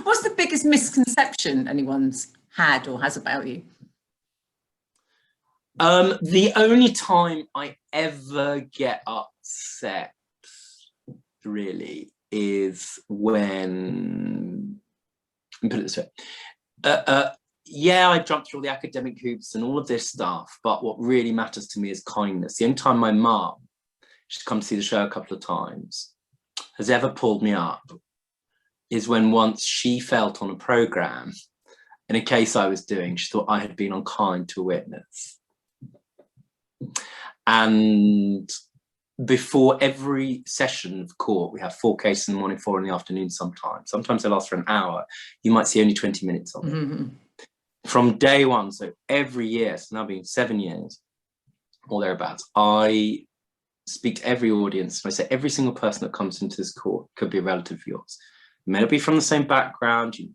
What's the biggest misconception anyone's had or has about you? The only time I ever get upset, really, is when, put it this way, yeah, I jumped through all the academic hoops and all of this stuff, but what really matters to me is kindness. The only time my mum, she's come to see the show a couple of times, has ever pulled me up is when once she felt on a programme, in a case I was doing, she thought I had been unkind to a witness. And before every session of court, we have 4 cases in the morning, 4 in the afternoon sometimes. Sometimes they last for an hour. You might see only 20 minutes of it. Mm-hmm. From day one, so every year, so now being 7 years, or thereabouts, I speak to every audience. And I say every single person that comes into this court could be a relative of yours. You may not be from the same background, you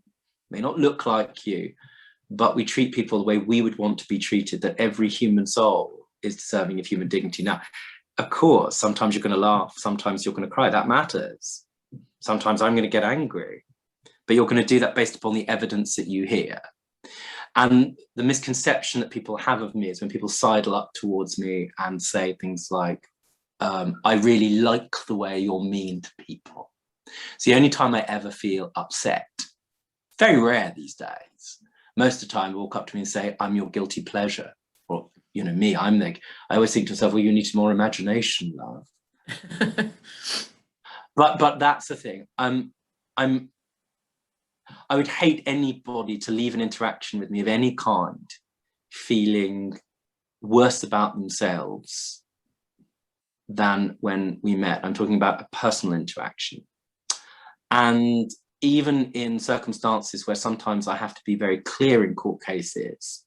may not look like you, but we treat people the way we would want to be treated, that every human soul is deserving of human dignity. Now, of course, sometimes you're going to laugh, sometimes you're going to cry, that matters. Sometimes I'm going to get angry, but you're going to do that based upon the evidence that you hear. And the misconception that people have of me is when people sidle up towards me and say things like, I really like the way you're mean to people. It's the only time I ever feel upset. Very rare these days. Most of the time, they walk up to me and say, I'm your guilty pleasure. Or, you know, me, I always think to myself, well, you need some more imagination, love. but that's the thing. I would hate anybody to leave an interaction with me of any kind feeling worse about themselves than when we met. I'm talking about a personal interaction. And even in circumstances where sometimes I have to be very clear in court cases,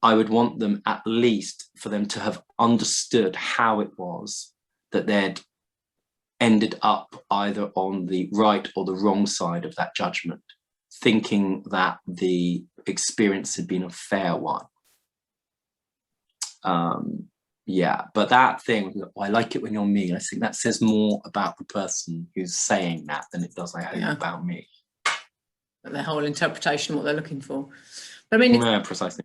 I would want them at least for them to have understood how it was that they'd ended up either on the right or the wrong side of that judgment, thinking that the experience had been a fair one. Yeah, but that thing, oh, I like it when you're mean, I think that says more about the person who's saying that than it does, I hope, about me. Their whole interpretation of what they're looking for. But I mean, yeah, precisely.